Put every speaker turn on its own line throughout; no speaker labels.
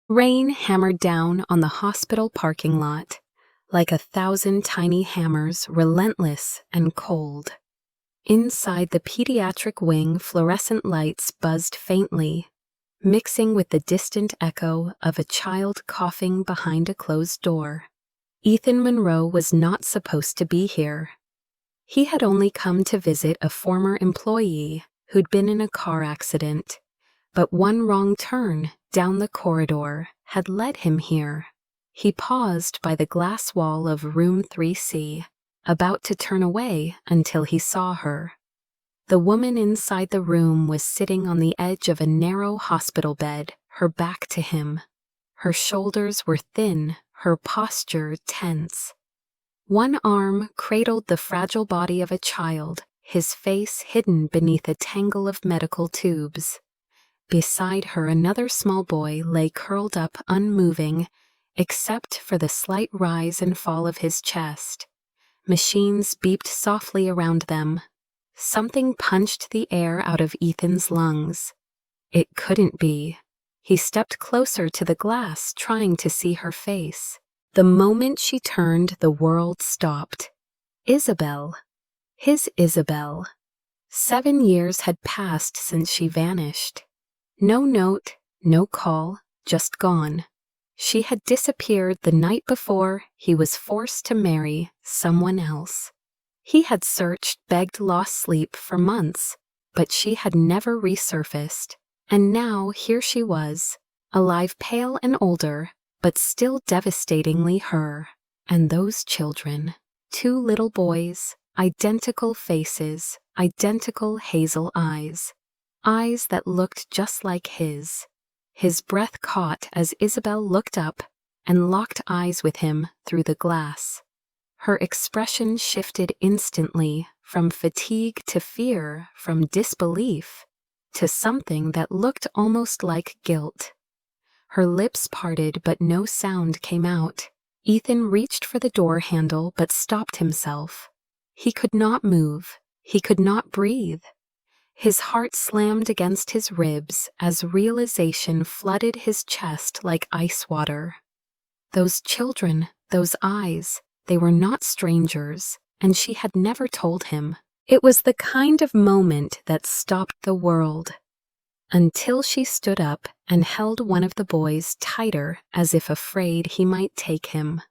Rain hammered down on the hospital parking lot, like 1,000 tiny hammers, relentless and cold. Inside the pediatric wing, fluorescent lights buzzed faintly, mixing with the distant echo of a child coughing behind a closed door. Ethan Monroe was not supposed to be here. He had only come to visit a former employee who'd been in a car accident, but one wrong turn down the corridor had led him here. He paused by the glass wall of room 3C, about to turn away until he saw her. The woman inside the room was sitting on the edge of a narrow hospital bed, her back to him. Her shoulders were thin, her posture tense. One arm cradled the fragile body of a child, his face hidden beneath a tangle of medical tubes. Beside her, another small boy lay curled up, unmoving, except for the slight rise and fall of his chest. Machines beeped softly around them. Something punched the air out of Ethan's lungs. It couldn't be. He stepped closer to the glass, trying to see her face. The moment she turned, the world stopped. Isabel. His Isabel. 7 years had passed since she vanished. No note, no call, just gone. She had disappeared the night before he was forced to marry someone else. He had searched, begged, lost sleep for months, but she had never resurfaced. And now here she was, alive, pale and older, but still devastatingly her. And those children, 2 little boys, identical faces, identical hazel eyes. Eyes that looked just like his. His breath caught as Isabel looked up and locked eyes with him through the glass. Her expression shifted instantly, from fatigue to fear, from disbelief to something that looked almost like guilt. Her lips parted, but no sound came out. Ethan reached for the door handle but stopped himself. He could not move. He could not breathe. His heart slammed against his ribs as realization flooded his chest like ice water. Those children, those eyes, they were not strangers, and she had never told him. It was the kind of moment that stopped the world. Until she stood up and held one of the boys tighter, as if afraid he might take him.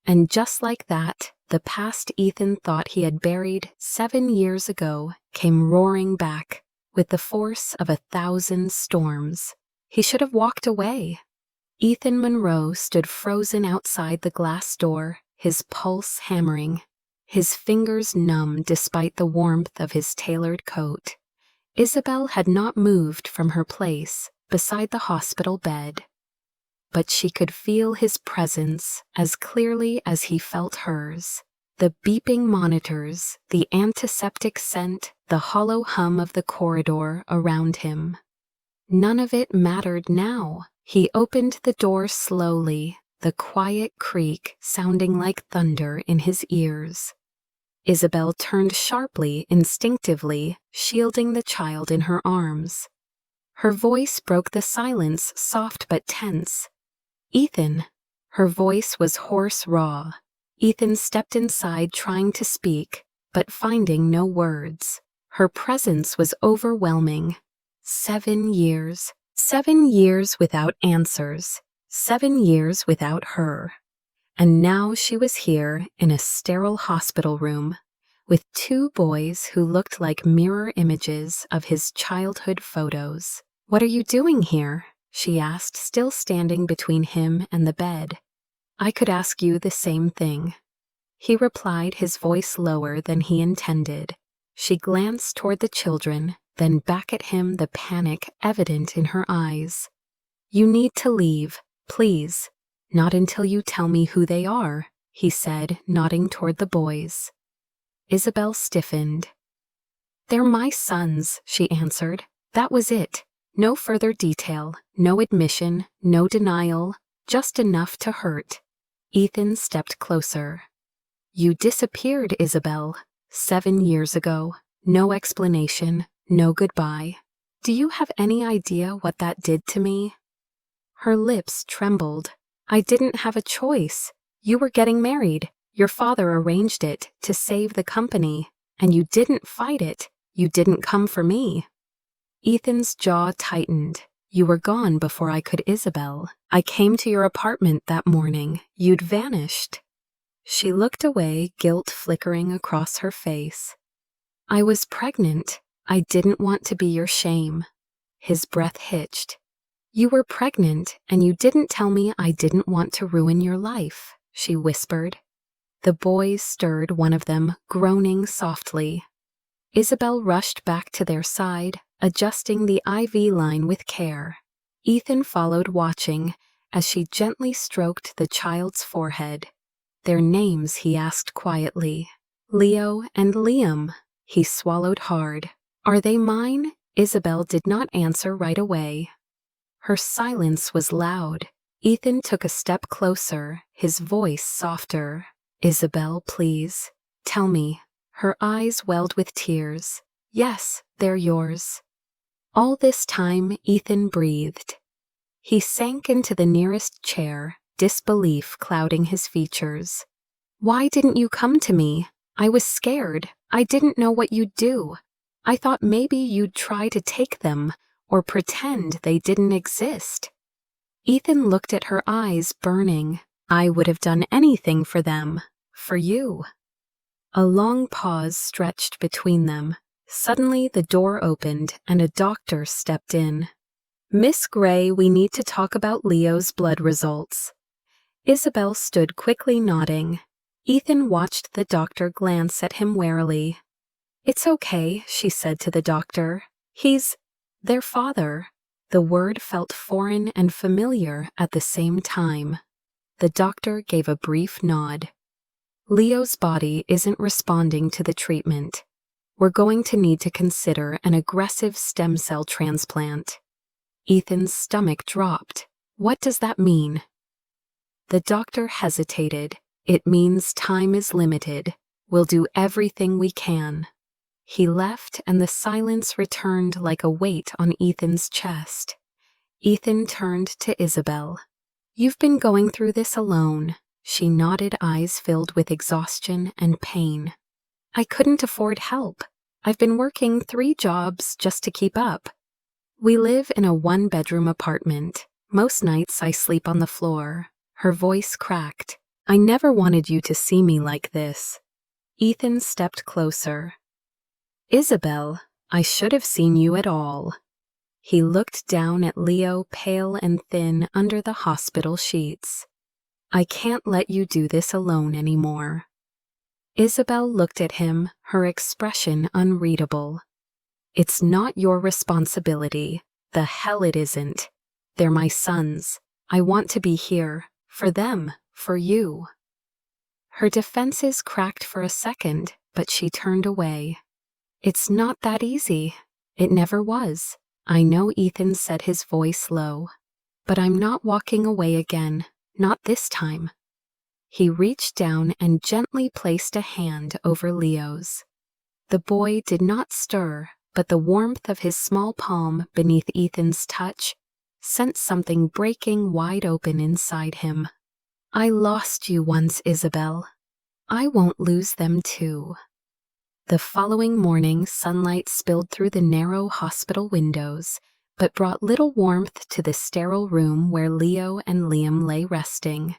And just like that, the past Ethan thought he had buried 7 years ago came roaring back with the force of 1,000 storms. He should have walked away. Ethan Monroe stood frozen outside the glass door, his pulse hammering, his fingers numb despite the warmth of his tailored coat. Isabel had not moved from her place beside the hospital bed, but she could feel his presence as clearly as he felt hers. The beeping monitors, the antiseptic scent, the hollow hum of the corridor around him. None of it mattered now. He opened the door slowly, the quiet creak sounding like thunder in his ears. Isabel turned sharply, instinctively, shielding the child in her arms. Her voice broke the silence, soft but tense. "Ethan." Her voice was hoarse, raw. Ethan stepped inside, trying to speak, but finding no words. Her presence was overwhelming. 7 years. 7 years without answers. 7 years without her. And now she was here in a sterile hospital room with 2 boys who looked like mirror images of his childhood photos. "What are you doing here?" she asked, still standing between him and the bed. "I could ask you the same thing." He replied, his voice lower than he intended. She glanced toward the children, then back at him, the panic evident in her eyes. "You need to leave, please. Not until you tell me who they are," he said, nodding toward the boys. Isabel stiffened. "They're my sons," she answered. That was it. No further detail, no admission, no denial, just enough to hurt. Ethan stepped closer. "You disappeared, Isabel, 7 years ago. No explanation, no goodbye. Do you have any idea what that did to me?" Her lips trembled. I didn't have a choice. You were getting married. Your father arranged it to save the company, and you didn't fight it. You didn't come for me. Ethan's jaw tightened. You were gone before I could, Isabel. I came to your apartment that morning. You'd vanished. She looked away, guilt flickering across her face. I was pregnant. I didn't want to be your shame. His breath hitched. You were pregnant, and you didn't tell me. I didn't want to ruin your life, she whispered. The boys stirred, one of them groaning softly. Isabel rushed back to their side, adjusting the IV line with care. Ethan followed, watching, as she gently stroked the child's forehead. Their names, he asked quietly. Leo and Liam. He swallowed hard. Are they mine? Isabel did not answer right away. Her silence was loud. Ethan took a step closer, his voice softer. Isabel, please, tell me. Her eyes welled with tears. Yes, they're yours. All this time, Ethan breathed. He sank into the nearest chair, disbelief clouding his features. Why didn't you come to me? I was scared. I didn't know what you'd do. I thought maybe you'd try to take them, or pretend they didn't exist. Ethan looked at her, eyes burning. I would have done anything for them. For you. A long pause stretched between them. Suddenly the door opened and a doctor stepped in. Miss Gray, we need to talk about Leo's blood results. Isabel stood quickly, nodding. Ethan watched the doctor glance at him warily. It's okay, she said to the doctor. He's their father. The word felt foreign and familiar at the same time. The doctor gave a brief nod. Leo's body isn't responding to the treatment. We're going to need to consider an aggressive stem cell transplant. Ethan's stomach dropped. What does that mean? The doctor hesitated. It means time is limited. We'll do everything we can. He left, and the silence returned like a weight on Ethan's chest. Ethan turned to Isabel. You've been going through this alone. She nodded, eyes filled with exhaustion and pain. I couldn't afford help. I've been working 3 jobs just to keep up. We live in a 1-bedroom apartment. Most nights I sleep on the floor. Her voice cracked. I never wanted you to see me like this. Ethan stepped closer. Isabel, I should have seen you at all. He looked down at Leo, pale and thin under the hospital sheets. I can't let you do this alone anymore. Isabel looked at him, her expression unreadable. It's not your responsibility. The hell it isn't. They're my sons. I want to be here. For them. For you. Her defenses cracked for a second, but she turned away. It's not that easy. It never was. I know, Ethan said, his voice low. But I'm not walking away again. Not this time. He reached down and gently placed a hand over Leo's. The boy did not stir, but the warmth of his small palm beneath Ethan's touch sent something breaking wide open inside him. I lost you once, Isabel. I won't lose them too. The following morning, sunlight spilled through the narrow hospital windows, but brought little warmth to the sterile room where Leo and Liam lay resting.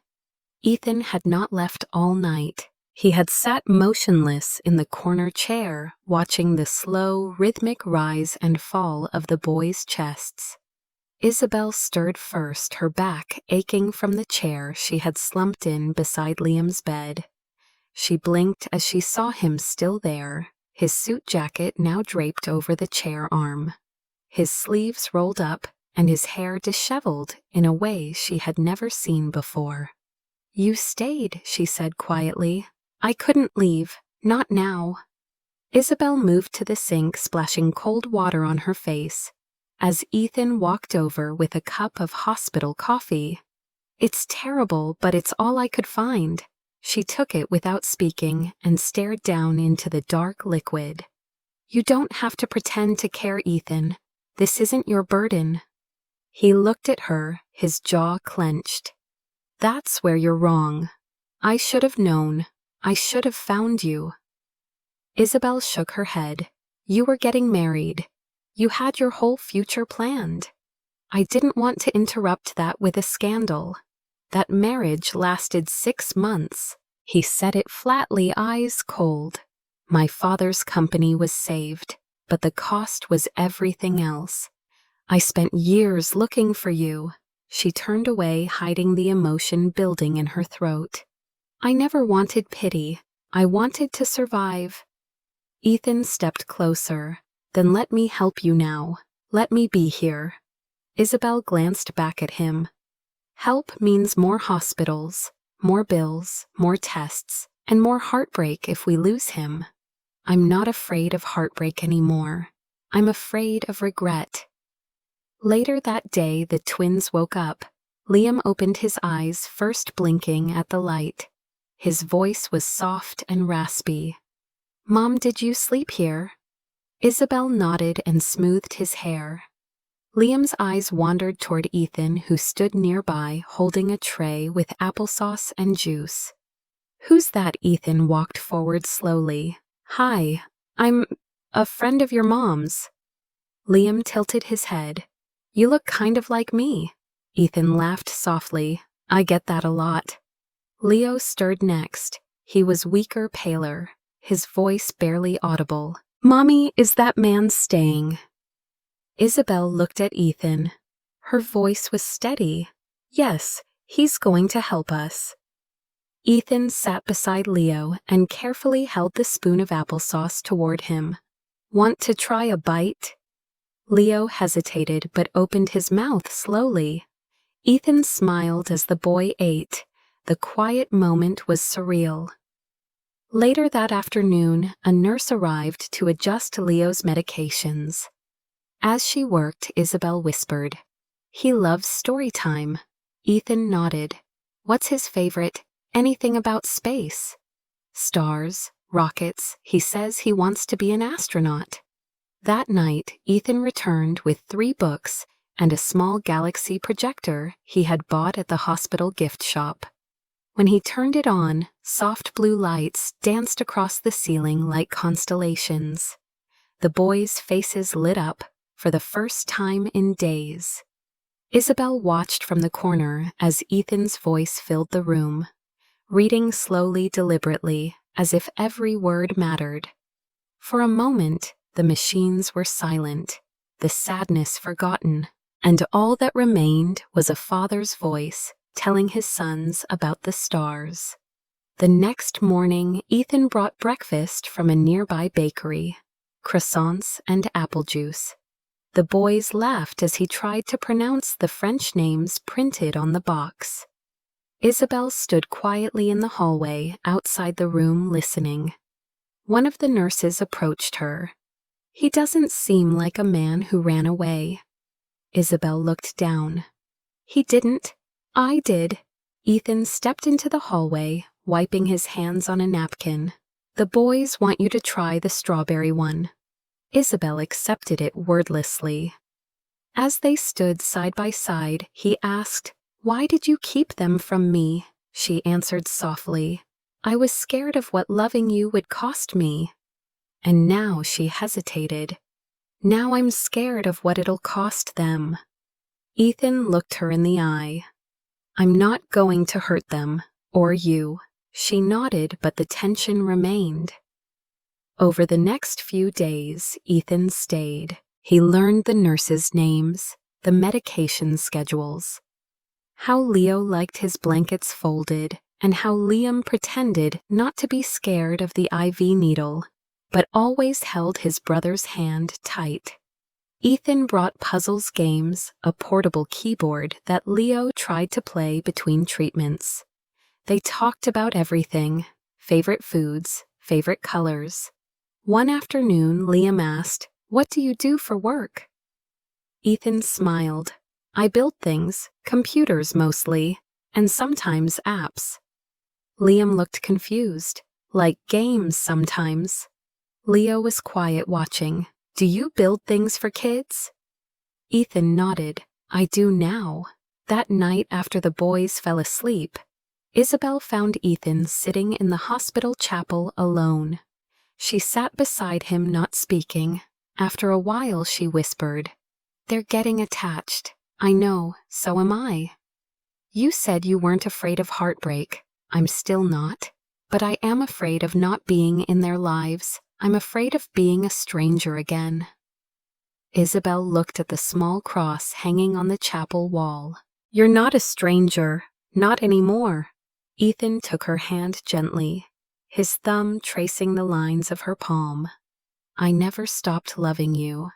Ethan had not left all night. He had sat motionless in the corner chair, watching the slow, rhythmic rise and fall of the boys' chests. Isabel stirred first, her back aching from the chair she had slumped in beside Liam's bed. She blinked as she saw him still there, his suit jacket now draped over the chair arm, his sleeves rolled up and his hair disheveled in a way she had never seen before. You stayed, she said quietly. I couldn't leave, not now. Isabel moved to the sink, splashing cold water on her face, as Ethan walked over with a cup of hospital coffee. It's terrible, but it's all I could find. She took it without speaking and stared down into the dark liquid. You don't have to pretend to care, Ethan. This isn't your burden. He looked at her, his jaw clenched. That's where you're wrong. I should have known. I should have found you. Isabel shook her head. You were getting married. You had your whole future planned. I didn't want to interrupt that with a scandal. That marriage lasted 6 months. He said it flatly, eyes cold. My father's company was saved, but the cost was everything else. I spent years looking for you. She turned away, hiding the emotion building in her throat. I never wanted pity. I wanted to survive. Ethan stepped closer. Then let me help you now. Let me be here. Isabel glanced back at him. Help means more hospitals, more bills, more tests, and more heartbreak if we lose him. I'm not afraid of heartbreak anymore. I'm afraid of regret. Later that day, the twins woke up. Liam opened his eyes, first blinking at the light. His voice was soft and raspy. Mom, did you sleep here? Isabel nodded and smoothed his hair. Liam's eyes wandered toward Ethan, who stood nearby holding a tray with applesauce and juice. Who's that? Ethan walked forward slowly. Hi, I'm a friend of your mom's. Liam tilted his head. You look kind of like me. Ethan laughed softly. I get that a lot. Leo stirred next. He was weaker, paler, his voice barely audible. Mommy, is that man staying? Isabel looked at Ethan. Her voice was steady. Yes, he's going to help us. Ethan sat beside Leo and carefully held the spoon of applesauce toward him. Want to try a bite? Leo hesitated but opened his mouth slowly. Ethan smiled as the boy ate. The quiet moment was surreal. Later that afternoon, a nurse arrived to adjust Leo's medications. As she worked, Isabel whispered, He loves story time. Ethan nodded. What's his favorite? Anything about space. Stars, rockets. He says he wants to be an astronaut. That night, Ethan returned with 3 books and a small galaxy projector he had bought at the hospital gift shop. When he turned it on, soft blue lights danced across the ceiling like constellations. The boys' faces lit up for the first time in days. Isabel watched from the corner as Ethan's voice filled the room, reading slowly, deliberately, as if every word mattered. For a moment, the machines were silent, the sadness forgotten, and all that remained was a father's voice telling his sons about the stars. The next morning, Ethan brought breakfast from a nearby bakery, croissants and apple juice. The boys laughed as he tried to pronounce the French names printed on the box. Isabel stood quietly in the hallway outside the room listening. One of the nurses approached her. He doesn't seem like a man who ran away. Isabel looked down. He didn't. I did. Ethan stepped into the hallway, wiping his hands on a napkin. The boys want you to try the strawberry one. Isabel accepted it wordlessly. As they stood side by side, he asked, Why did you keep them from me? She answered softly, I was scared of what loving you would cost me. And now she hesitated. Now I'm scared of what it'll cost them. Ethan looked her in the eye. I'm not going to hurt them, or you. She nodded, but the tension remained. Over the next few days, Ethan stayed. He learned the nurses' names, the medication schedules, how Leo liked his blankets folded, and how Liam pretended not to be scared of the IV needle, but always held his brother's hand tight. Ethan brought puzzles games, a portable keyboard that Leo tried to play between treatments. They talked about everything, favorite foods, favorite colors. One afternoon, Liam asked, What do you do for work? Ethan smiled. I build things, computers mostly, and sometimes apps. Liam looked confused, like games sometimes. Leo was quiet watching. Do you build things for kids? Ethan nodded. I do now. That night after the boys fell asleep, Isabel found Ethan sitting in the hospital chapel alone. She sat beside him, not speaking. After a while, she whispered, "They're getting attached. I know, so am I. You said you weren't afraid of heartbreak. I'm still not. But I am afraid of not being in their lives. I'm afraid of being a stranger again." Isabel looked at the small cross hanging on the chapel wall. "You're not a stranger. Not anymore." Ethan took her hand gently, his thumb tracing the lines of her palm. "I never stopped loving you."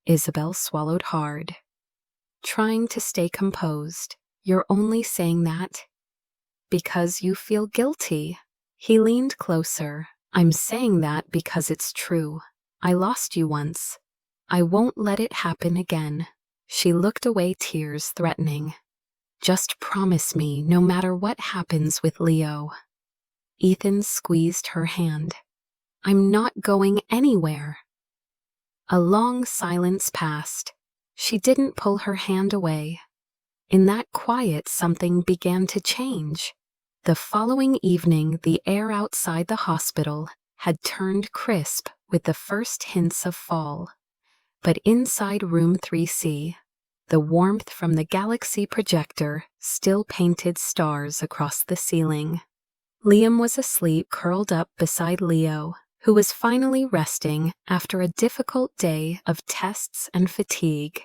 Isabel swallowed hard, trying to stay composed. "You're only saying that because you feel guilty." He leaned closer. "I'm saying that because it's true. I lost you once. I won't let it happen again." She looked away, tears threatening. "Just promise me, no matter what happens with Leo." Ethan squeezed her hand. "I'm not going anywhere." A long silence passed. She didn't pull her hand away. In that quiet, something began to change. The following evening, the air outside the hospital had turned crisp with the first hints of fall. But inside room 3C, the warmth from the galaxy projector still painted stars across the ceiling. Liam was asleep, curled up beside Leo, who was finally resting after a difficult day of tests and fatigue.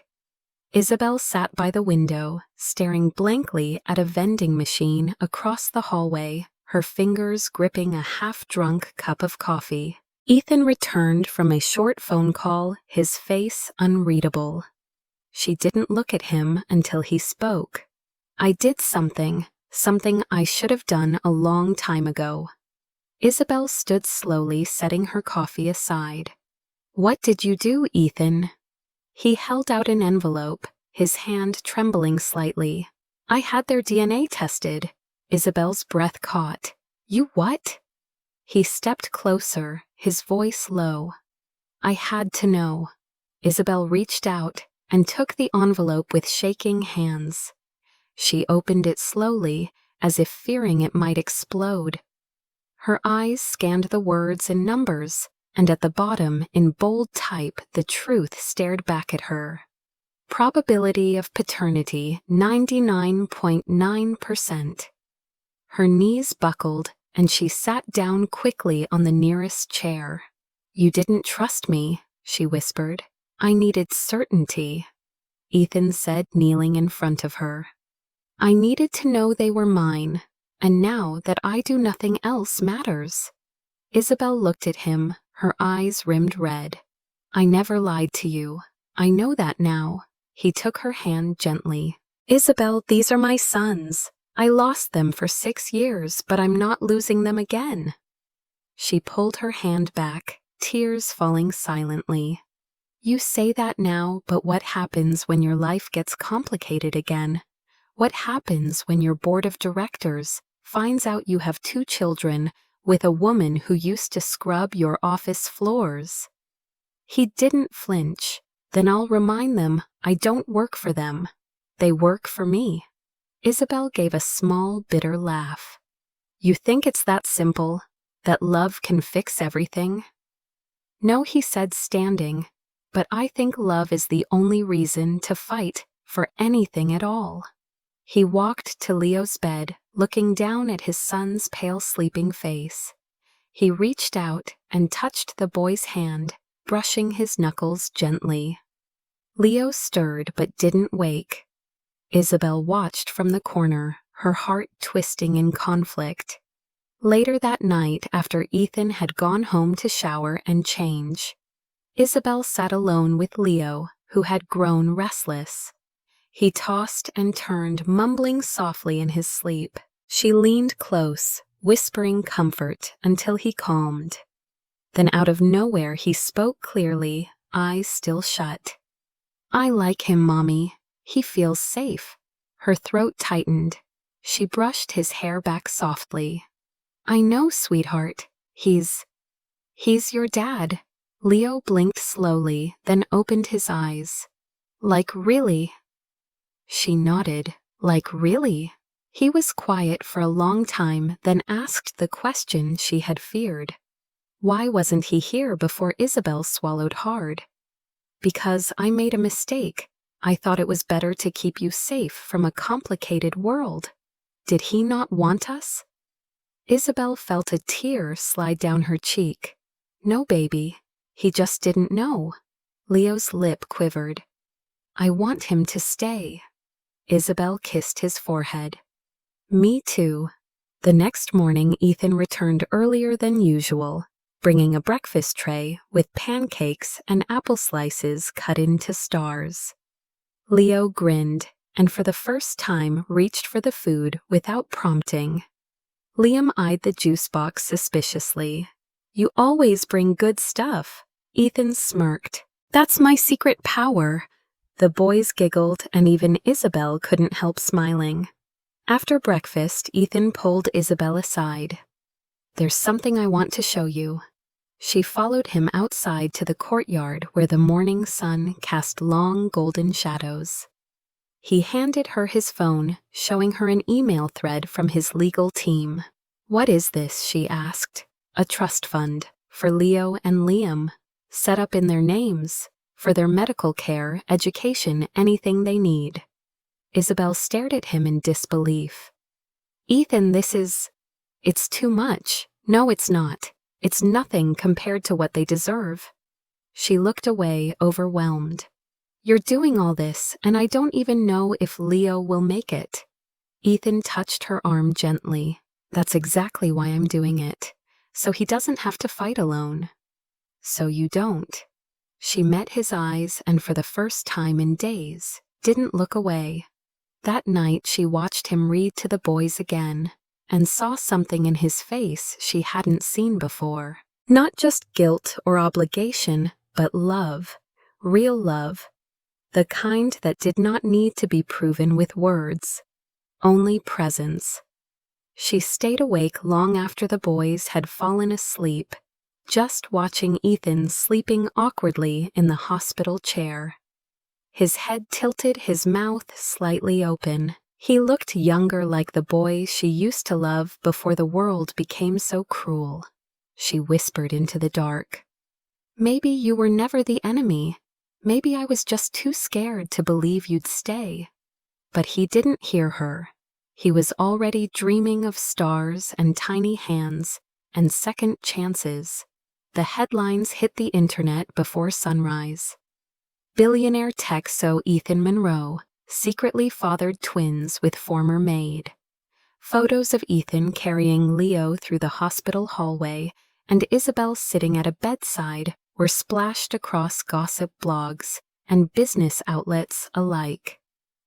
Isabel sat by the window, staring blankly at a vending machine across the hallway, her fingers gripping a half-drunk cup of coffee. Ethan returned from a short phone call, his face unreadable. She didn't look at him until he spoke. "I did something I should have done a long time ago." Isabel stood slowly, setting her coffee aside. "What did you do, Ethan?" He held out an envelope, his hand trembling slightly. "I had their DNA tested." Isabel's breath caught. "You what?" He stepped closer, his voice low. "I had to know." Isabel reached out and took the envelope with shaking hands. She opened it slowly, as if fearing it might explode. Her eyes scanned the words and numbers, and at the bottom, in bold type, the truth stared back at her. Probability of paternity, 99.9%. Her knees buckled, and she sat down quickly on the nearest chair. "You didn't trust me," she whispered. "I needed certainty," Ethan said, kneeling in front of her. "I needed to know they were mine, and now that I do nothing else matters." Isabel looked at him, her eyes rimmed red. "I never lied to you. I know that now." He took her hand gently. "Isabel, these are my sons. I lost them for 6 years, but I'm not losing them again." She pulled her hand back, tears falling silently. "You say that now, but what happens when your life gets complicated again? What happens when your board of directors finds out you have 2 children with a woman who used to scrub your office floors?" He didn't flinch. "Then I'll remind them I don't work for them. They work for me." Isabel gave a small, bitter laugh. "You think it's that simple? That love can fix everything?" "No," he said, standing. "But I think love is the only reason to fight for anything at all." He walked to Leo's bed, looking down at his son's pale, sleeping face. He reached out and touched the boy's hand, brushing his knuckles gently. Leo stirred but didn't wake. Isabel watched from the corner, her heart twisting in conflict. Later that night, after Ethan had gone home to shower and change, Isabel sat alone with Leo, who had grown restless. He tossed and turned, mumbling softly in his sleep. She leaned close, whispering comfort until he calmed. Then out of nowhere he spoke clearly, eyes still shut. "I like him, Mommy. He feels safe." Her throat tightened. She brushed his hair back softly. "I know, sweetheart. He's your dad." Leo blinked slowly, then opened his eyes. "Like, really?" She nodded, like really? He was quiet for a long time, then asked the question she had feared. Why wasn't he here before? Isabel swallowed hard. Because I made a mistake. I thought it was better to keep you safe from a complicated world. Did he not want us? Isabel felt a tear slide down her cheek. No, baby. He just didn't know. Leo's lip quivered. I want him to stay. Isabel kissed his forehead. Me too. The next morning, Ethan returned earlier than usual, bringing a breakfast tray with pancakes and apple slices cut into stars. Leo grinned, and for the first time reached for the food without prompting. Liam eyed the juice box suspiciously. You always bring good stuff. Ethan smirked. That's my secret power. The boys giggled, and even Isabel couldn't help smiling. After breakfast, Ethan pulled Isabel aside. There's something I want to show you. She followed him outside to the courtyard where the morning sun cast long golden shadows. He handed her his phone, showing her an email thread from his legal team. What is this? She asked. A trust fund for Leo and Liam, set up in their names, for their medical care, education, anything they need. Isabel stared at him in disbelief. Ethan, it's too much. No, it's not. It's nothing compared to what they deserve. She looked away, overwhelmed. You're doing all this, and I don't even know if Leo will make it. Ethan touched her arm gently. That's exactly why I'm doing it. So he doesn't have to fight alone. So you don't. She met his eyes and for the first time in days, didn't look away. That night she watched him read to the boys again, and saw something in his face she hadn't seen before. Not just guilt or obligation, but love. Real love. The kind that did not need to be proven with words. Only presence. She stayed awake long after the boys had fallen asleep, just watching Ethan sleeping awkwardly in the hospital chair. His head tilted, his mouth slightly open. He looked younger, like the boy she used to love before the world became so cruel. She whispered into the dark. Maybe you were never the enemy. Maybe I was just too scared to believe you'd stay. But he didn't hear her. He was already dreaming of stars and tiny hands and second chances. The headlines hit the internet before sunrise. Billionaire tech so Ethan Monroe secretly fathered twins with former maid. Photos of Ethan carrying Leo through the hospital hallway and Isabel sitting at a bedside were splashed across gossip blogs and business outlets alike.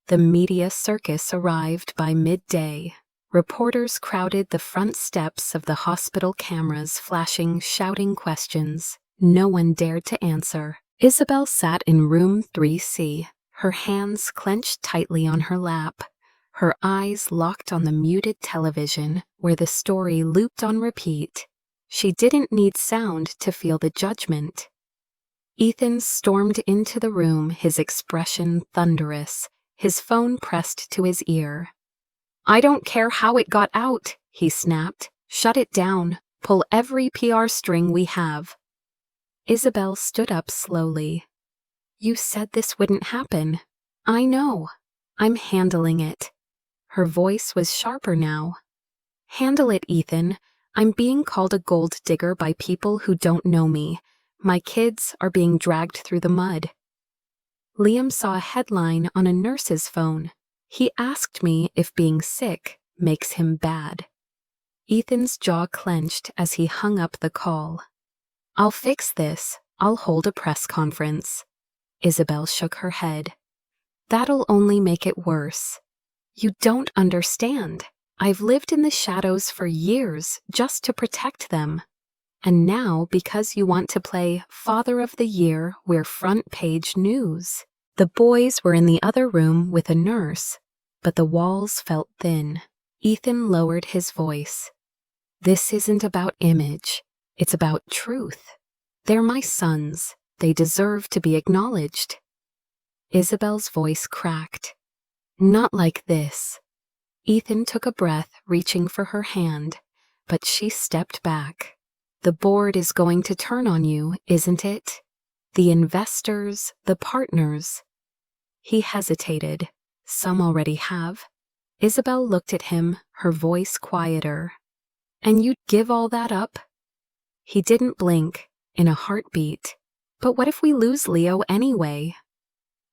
The media circus arrived by midday. Reporters crowded the front steps of the hospital, cameras flashing, shouting questions. No one dared to answer. Isabel sat in room 3C, her hands clenched tightly on her lap, her eyes locked on the muted television where the story looped on repeat. She didn't need sound to feel the judgment. Ethan stormed into the room, his expression thunderous, his phone pressed to his ear. I don't care how it got out, he snapped. Shut it down. Pull every PR string we have. Isabel stood up slowly. You said this wouldn't happen. I know. I'm handling it. Her voice was sharper now. Handle it, Ethan. I'm being called a gold digger by people who don't know me. My kids are being dragged through the mud. Liam saw a headline on a nurse's phone. He asked me if being sick makes him bad. Ethan's jaw clenched as he hung up the call. I'll fix this. I'll hold a press conference. Isabel shook her head. That'll only make it worse. You don't understand. I've lived in the shadows for years just to protect them. And now, because you want to play Father of the Year, we're front page news. The boys were in the other room with a nurse, but the walls felt thin. Ethan lowered his voice. This isn't about image. It's about truth. They're my sons. They deserve to be acknowledged. Isabel's voice cracked. Not like this. Ethan took a breath, reaching for her hand, but she stepped back. The board is going to turn on you, isn't it? The investors, the partners. He hesitated. Some already have. Isabel looked at him, her voice quieter. And you'd give all that up? He didn't blink, in a heartbeat. But what if we lose Leo anyway?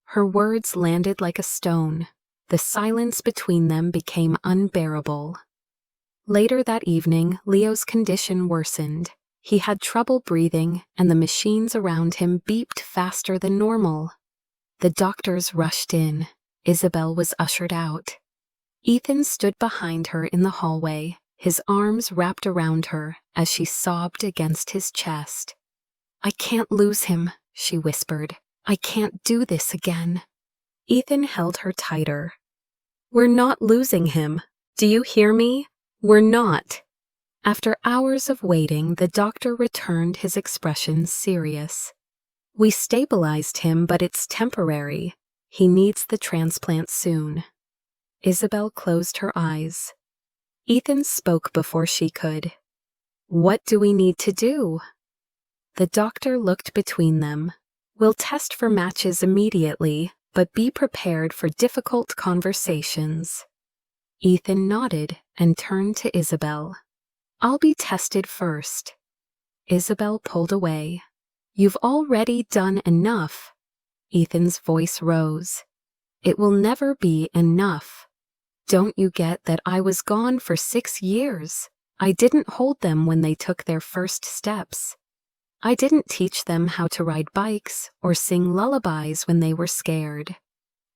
Her words landed like a stone. The silence between them became unbearable. Later that evening, Leo's condition worsened. He had trouble breathing, and the machines around him beeped faster than normal. The doctors rushed in. Isabel was ushered out. Ethan stood behind her in the hallway, his arms wrapped around her as she sobbed against his chest. "I can't lose him," she whispered. "I can't do this again." Ethan held her tighter. "We're not losing him. Do you hear me? We're not." After hours of waiting, the doctor returned, his expression serious. "We stabilized him, but it's temporary. He needs the transplant soon." Isabel closed her eyes. Ethan spoke before she could. "What do we need to do?" The doctor looked between them. "We'll test for matches immediately, but be prepared for difficult conversations." Ethan nodded and turned to Isabel. "I'll be tested first." Isabel pulled away. "You've already done enough." Ethan's voice rose. "It will never be enough. Don't you get that I was gone for 6 years? I didn't hold them when they took their first steps. I didn't teach them how to ride bikes or sing lullabies when they were scared.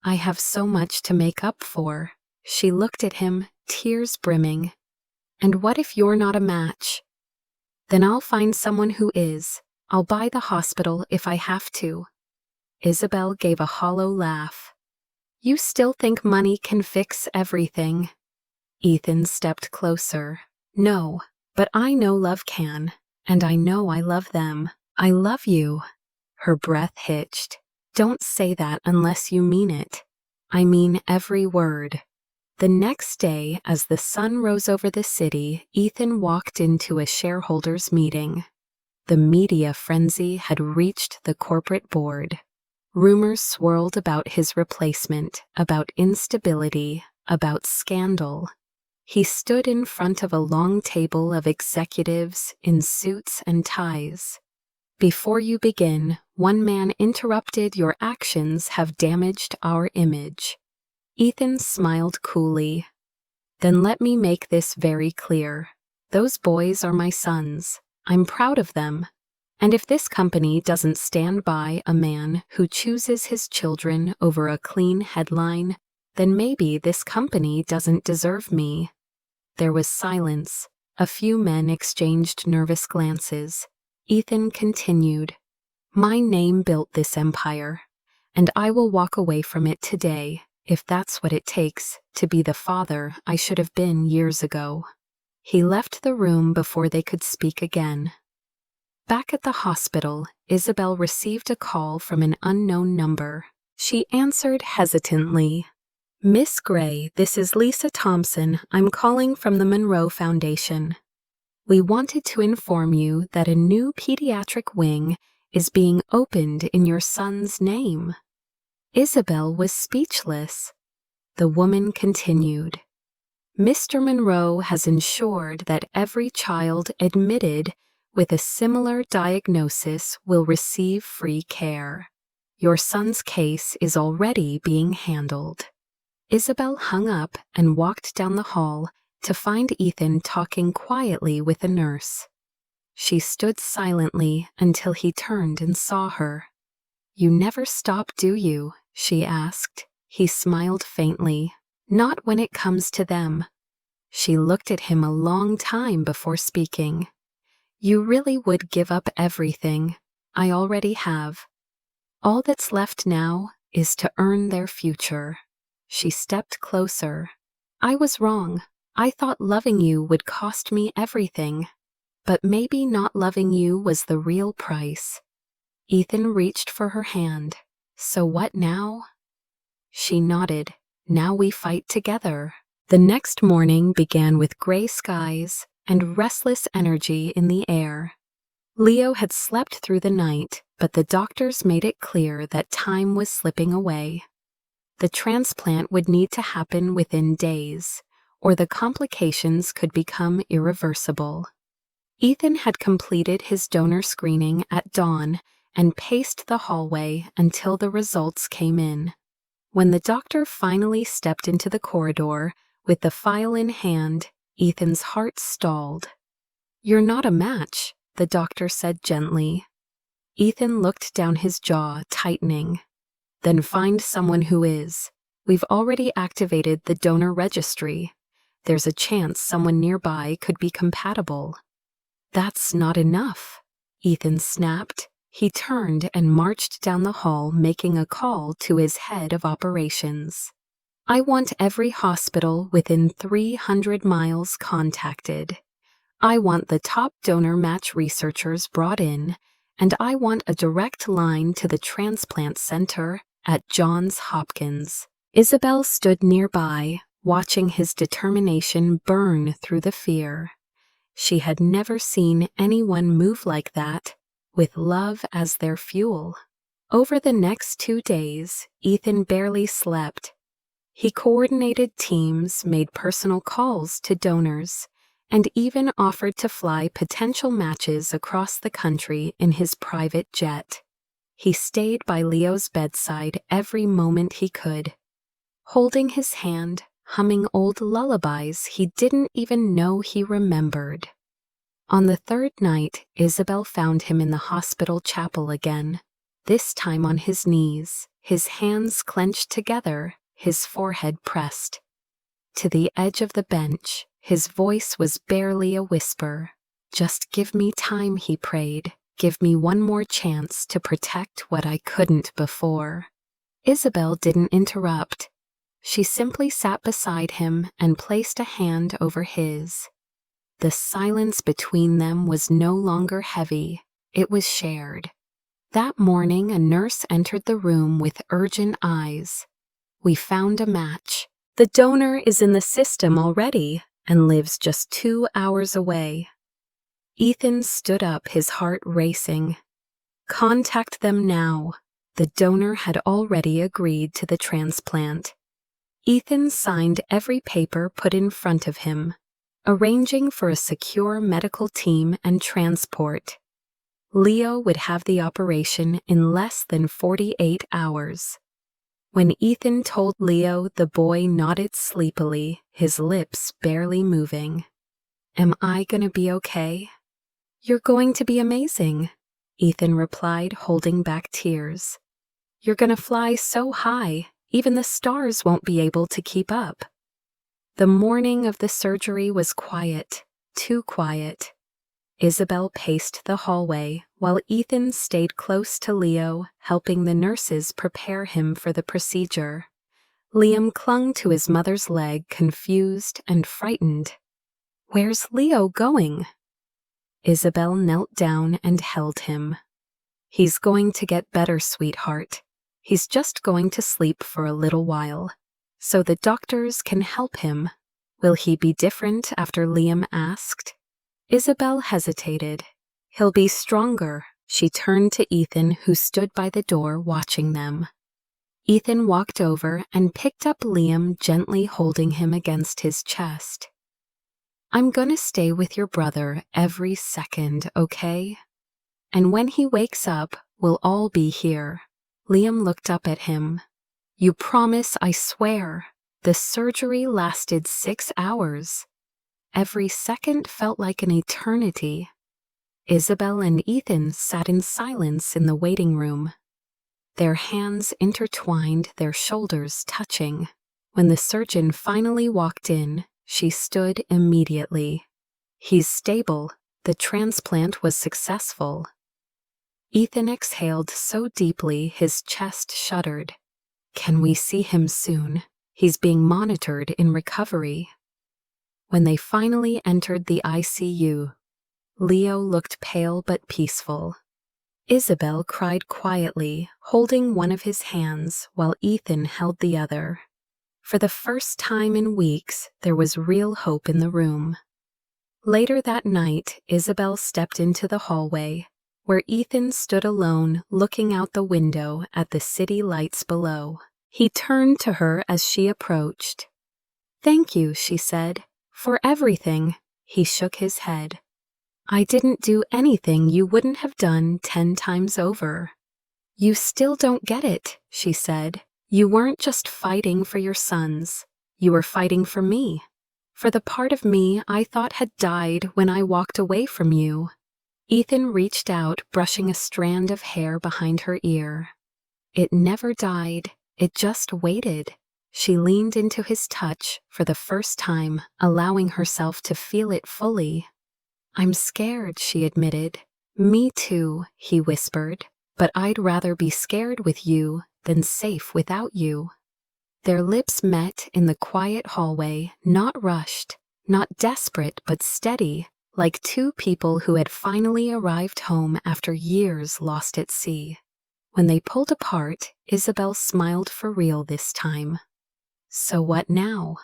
I have so much to make up for." She looked at him, tears brimming. "And what if you're not a match?" "Then I'll find someone who is. I'll buy the hospital if I have to." Isabel gave a hollow laugh. "You still think money can fix everything?" Ethan stepped closer. "No, but I know love can, and I know I love them. I love you." Her breath hitched. "Don't say that unless you mean it." "I mean every word." The next day, as the sun rose over the city, Ethan walked into a shareholders' meeting. The media frenzy had reached the corporate board. Rumors swirled about his replacement, about instability, about scandal. He stood in front of a long table of executives in suits and ties. "Before you begin, one man interrupted. Your actions have damaged our image." Ethan smiled coolly. "Then let me make this very clear. Those boys are my sons. I'm proud of them. And if this company doesn't stand by a man who chooses his children over a clean headline, then maybe this company doesn't deserve me." There was silence. A few men exchanged nervous glances. Ethan continued. "My name built this empire, and I will walk away from it today, if that's what it takes to be the father I should have been years ago." He left the room before they could speak again. Back at the hospital, Isabel received a call from an unknown number. She answered hesitantly. "Miss Gray, this is Lisa Thompson. I'm calling from the Monroe Foundation. We wanted to inform you that a new pediatric wing is being opened in your son's name." Isabel was speechless. The woman continued. "Mr. Monroe has ensured that every child admitted with a similar diagnosis will receive free care. Your son's case is already being handled." Isabel hung up and walked down the hall to find Ethan talking quietly with a nurse. She stood silently until he turned and saw her. "You never stop, do you?" she asked. He smiled faintly. "Not when it comes to them." She looked at him a long time before speaking. "You really would give up everything. I already have. All that's left now is to earn their future." She stepped closer. "I was wrong. I thought loving you would cost me everything. But maybe not loving you was the real price." Ethan reached for her hand. "So what now?" She nodded. Now we fight together. The next morning began with gray skies and restless energy in the air. Leo had slept through the night, but the doctors made it clear that time was slipping away. The transplant would need to happen within days, or the complications could become irreversible. Ethan had completed his donor screening at dawn and paced the hallway until the results came in. When the doctor finally stepped into the corridor with the file in hand, Ethan's heart stalled. "You're not a match," the doctor said gently. Ethan looked down, his jaw tightening. "Then find someone who is. We've already activated the donor registry. There's a chance someone nearby could be compatible." "That's not enough," Ethan snapped. He turned and marched down the hall, making a call to his head of operations. "I want every hospital within 300 miles contacted. I want the top donor match researchers brought in, and I want a direct line to the transplant center at Johns Hopkins." Isabel stood nearby, watching his determination burn through the fear. She had never seen anyone move like that, with love as their fuel. Over the next 2 days, Ethan barely slept. He coordinated teams, made personal calls to donors, and even offered to fly potential matches across the country in his private jet. He stayed by Leo's bedside every moment he could, holding his hand, humming old lullabies he didn't even know he remembered. On the 3rd night, Isabel found him in the hospital chapel again, this time on his knees, his hands clenched together, his forehead pressed to the edge of the bench. His voice was barely a whisper. "Just give me time," he prayed. "Give me one more chance to protect what I couldn't before." Isabel didn't interrupt. She simply sat beside him and placed a hand over his. The silence between them was no longer heavy, it was shared. That morning, a nurse entered the room with urgent eyes. "We found a match. The donor is in the system already and lives just 2 hours away." Ethan stood up, his heart racing. "Contact them now." The donor had already agreed to the transplant. Ethan signed every paper put in front of him, arranging for a secure medical team and transport. Leo would have the operation in less than 48 hours. When Ethan told Leo, the boy nodded sleepily, his lips barely moving. "Am I gonna be okay?" "You're going to be amazing," Ethan replied, holding back tears. "You're gonna fly so high, even the stars won't be able to keep up." The morning of the surgery was quiet, too quiet. Isabel paced the hallway while Ethan stayed close to Leo, helping the nurses prepare him for the procedure. Liam clung to his mother's leg, confused and frightened. "Where's Leo going?" Isabel knelt down and held him. "He's going to get better, sweetheart. He's just going to sleep for a little while, so the doctors can help him." "Will he be different?" after Liam asked. Isabel hesitated. "He'll be stronger." She turned to Ethan, who stood by the door watching them. Ethan walked over and picked up Liam, gently holding him against his chest. "I'm gonna stay with your brother every second, okay? And when he wakes up, we'll all be here." Liam looked up at him. "You promise?" "I swear." The surgery lasted 6 hours. Every second felt like an eternity. Isabel and Ethan sat in silence in the waiting room, their hands intertwined, their shoulders touching. When the surgeon finally walked in, she stood immediately. "He's stable. The transplant was successful." Ethan exhaled so deeply his chest shuddered. "Can we see him soon? He's being monitored in recovery." When they finally entered the ICU, Leo looked pale but peaceful. Isabel cried quietly, holding one of his hands while Ethan held the other. For the first time in weeks, there was real hope in the room. Later that night, Isabel stepped into the hallway, where Ethan stood alone looking out the window at the city lights below. He turned to her as she approached. "Thank you," she said, "for everything." He shook his head. "I didn't do anything you wouldn't have done 10 times over." "You still don't get it," she said. "You weren't just fighting for your sons. You were fighting for me. For the part of me I thought had died when I walked away from you." Ethan reached out, brushing a strand of hair behind her ear. "It never died. It just waited." She leaned into his touch for the first time, allowing herself to feel it fully. "I'm scared," she admitted. "Me too," he whispered. "But I'd rather be scared with you than safe without you." Their lips met in the quiet hallway, not rushed, not desperate but steady, like two people who had finally arrived home after years lost at sea. When they pulled apart, Isabel smiled for real this time. "So what now?"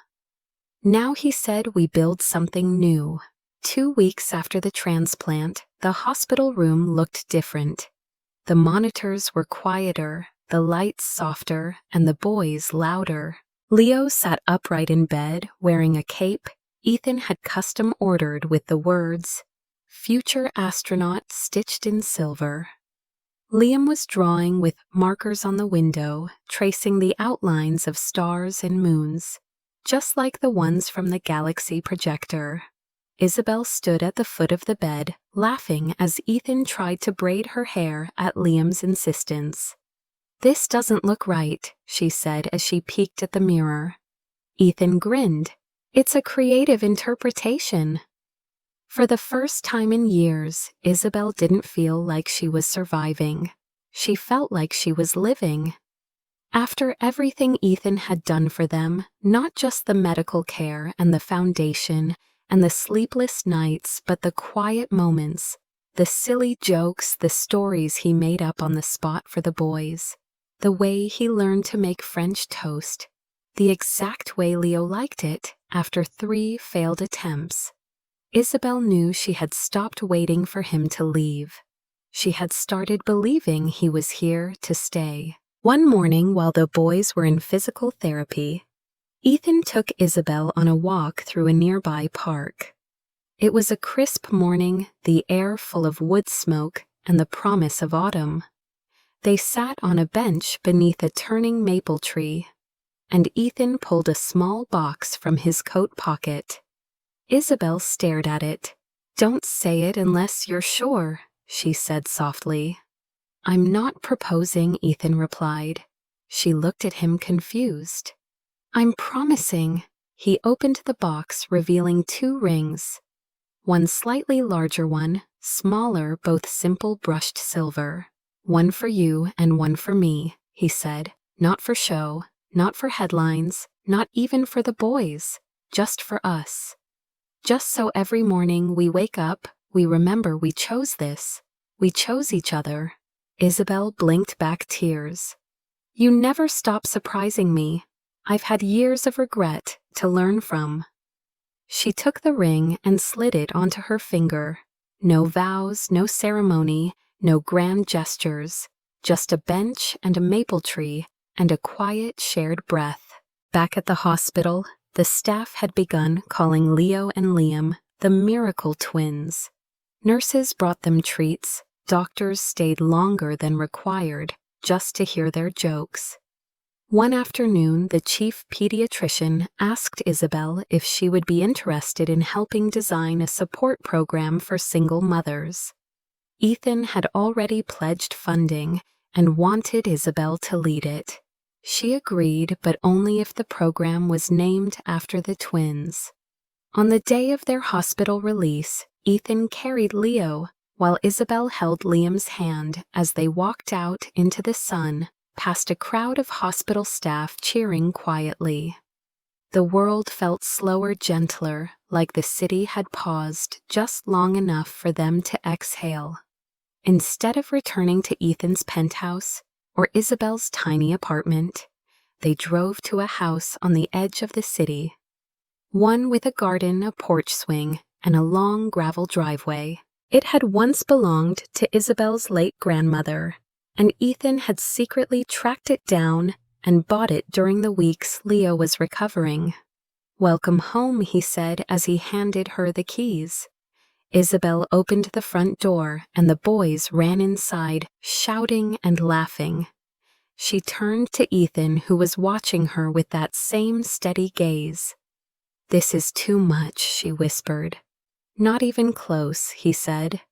"Now," he said, "we build something new." 2 weeks after the transplant, the hospital room looked different. The monitors were quieter, the lights softer, and the boys louder. Leo sat upright in bed, wearing a cape Ethan had custom ordered with the words, "Future astronaut," stitched in silver. Liam was drawing with markers on the window, tracing the outlines of stars and moons, just like the ones from the galaxy projector. Isabel stood at the foot of the bed, laughing as Ethan tried to braid her hair at Liam's insistence. "This doesn't look right," she said as she peeked at the mirror. Ethan grinned. "It's a creative interpretation." For the first time in years, Isabel didn't feel like she was surviving. She felt like she was living. After everything Ethan had done for them, not just the medical care and the foundation and the sleepless nights, but the quiet moments, the silly jokes, the stories he made up on the spot for the boys, the way he learned to make French toast, the exact way Leo liked it after 3 failed attempts. Isabel knew she had stopped waiting for him to leave. She had started believing he was here to stay. One morning, while the boys were in physical therapy, Ethan took Isabel on a walk through a nearby park. It was a crisp morning, the air full of wood smoke and the promise of autumn. They sat on a bench beneath a turning maple tree, and Ethan pulled a small box from his coat pocket. Isabel stared at it. "Don't say it unless you're sure," she said softly. "I'm not proposing," Ethan replied. She looked at him confused. "I'm promising." He opened the box, revealing 2 rings. One slightly larger one, smaller, both simple brushed silver. "One for you and one for me," he said. "Not for show, not for headlines, not even for the boys, just for us. Just so every morning we wake up, we remember we chose this. We chose each other." Isabel blinked back tears. "You never stop surprising me. I've had years of regret to learn from." She took the ring and slid it onto her finger. No vows, no ceremony, no grand gestures, just a bench and a maple tree and a quiet shared breath. Back at the hospital, the staff had begun calling Leo and Liam the miracle twins. Nurses brought them treats, doctors stayed longer than required just to hear their jokes. One afternoon, the chief pediatrician asked Isabel if she would be interested in helping design a support program for single mothers. Ethan had already pledged funding and wanted Isabel to lead it. She agreed, but only if the program was named after the twins. On the day of their hospital release, Ethan carried Leo, while Isabel held Liam's hand as they walked out into the sun, past a crowd of hospital staff cheering quietly. The world felt slower, gentler, like the city had paused just long enough for them to exhale. Instead of returning to Ethan's penthouse or Isabel's tiny apartment, they drove to a house on the edge of the city. One with a garden, a porch swing, and a long gravel driveway. It had once belonged to Isabel's late grandmother, and Ethan had secretly tracked it down and bought it during the weeks Leo was recovering. "Welcome home," he said as he handed her the keys. Isabel opened the front door and the boys ran inside, shouting and laughing. She turned to Ethan, who was watching her with that same steady gaze. "This is too much," she whispered. "Not even close," he said.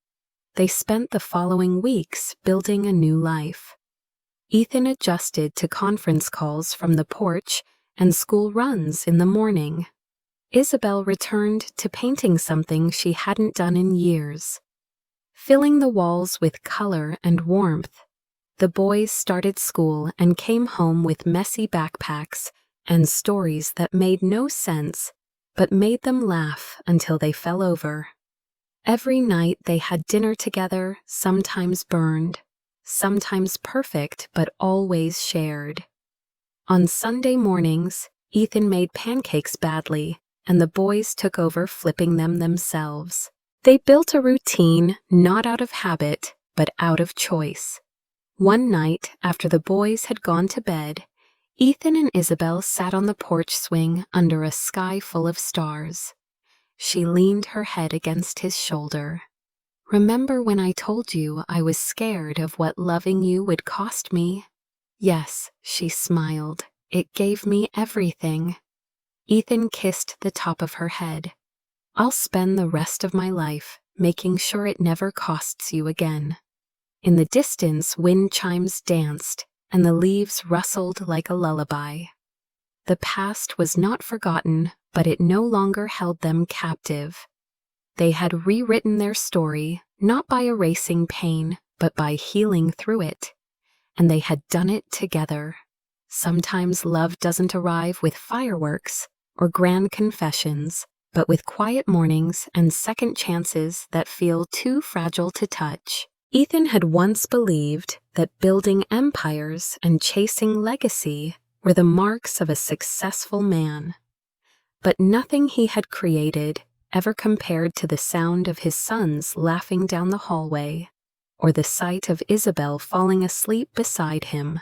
They spent the following weeks building a new life. Ethan adjusted to conference calls from the porch and school runs in the morning. Isabel returned to painting something she hadn't done in years, filling the walls with color and warmth. The boys started school and came home with messy backpacks and stories that made no sense, but made them laugh until they fell over. Every night they had dinner together, sometimes burned, sometimes perfect, but always shared. On Sunday mornings, Ethan made pancakes badly, and the boys took over flipping them themselves. They built a routine, not out of habit, but out of choice. One night, after the boys had gone to bed, Ethan and Isabel sat on the porch swing under a sky full of stars. She leaned her head against his shoulder. "Remember when I told you I was scared of what loving you would cost me?" "Yes," she smiled. "It gave me everything." Ethan kissed the top of her head. "I'll spend the rest of my life making sure it never costs you again." In the distance, wind chimes danced, and the leaves rustled like a lullaby. The past was not forgotten, but it no longer held them captive. They had rewritten their story, not by erasing pain, but by healing through it. And they had done it together. Sometimes love doesn't arrive with fireworks or grand confessions, but with quiet mornings and second chances that feel too fragile to touch. Ethan had once believed that building empires and chasing legacy were the marks of a successful man. But nothing he had created ever compared to the sound of his sons laughing down the hallway, or the sight of Isabel falling asleep beside him.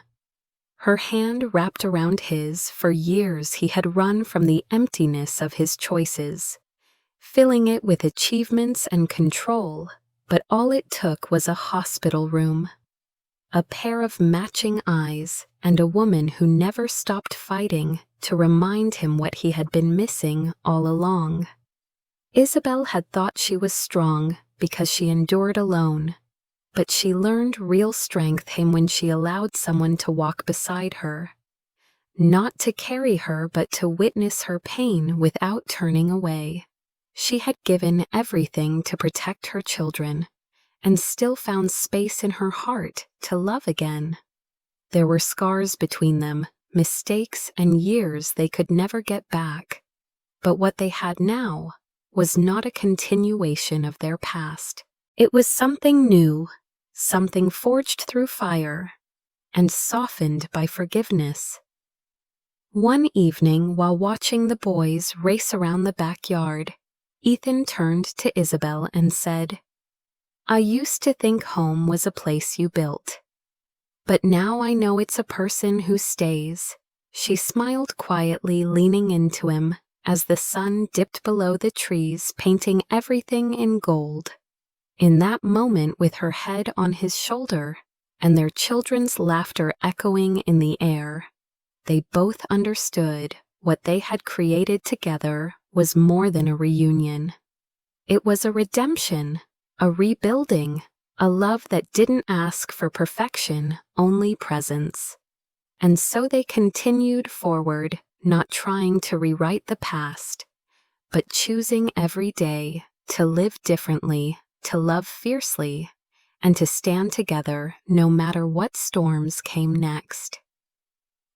Her hand wrapped around his. For years he had run from the emptiness of his choices, filling it with achievements and control, but all it took was a hospital room, a pair of matching eyes, and a woman who never stopped fighting to remind him what he had been missing all along. Isabel had thought she was strong because she endured alone, but she learned real strength came when she allowed someone to walk beside her, not to carry her but to witness her pain without turning away. She had given everything to protect her children, and still found space in her heart to love again. There were scars between them, mistakes and years they could never get back, but what they had now was not a continuation of their past. It was something new, something forged through fire and softened by forgiveness. One evening, while watching the boys race around the backyard, Ethan turned to Isabel and said, "I used to think home was a place you built, but now I know it's a person who stays." She smiled quietly, leaning into him as the sun dipped below the trees, painting everything in gold. In that moment, with her head on his shoulder and their children's laughter echoing in the air, they both understood what they had created together was more than a reunion. It was a redemption, a rebuilding, a love that didn't ask for perfection, only presence. And so they continued forward, not trying to rewrite the past, but choosing every day to live differently, to love fiercely, and to stand together no matter what storms came next.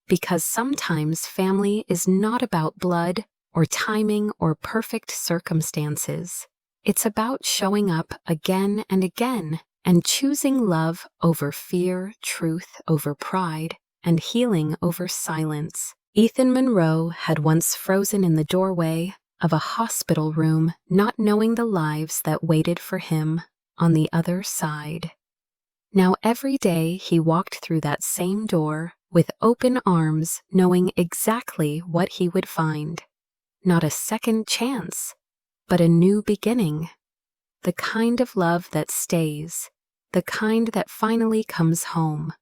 Because sometimes family is not about blood or timing or perfect circumstances. It's about showing up again and again and choosing love over fear, truth over pride, and healing over silence. Ethan Monroe had once frozen in the doorway of a hospital room, not knowing the lives that waited for him on the other side. Now every day he walked through that same door with open arms, knowing exactly what he would find. Not a second chance, but a new beginning. The kind of love that stays, the kind that finally comes home.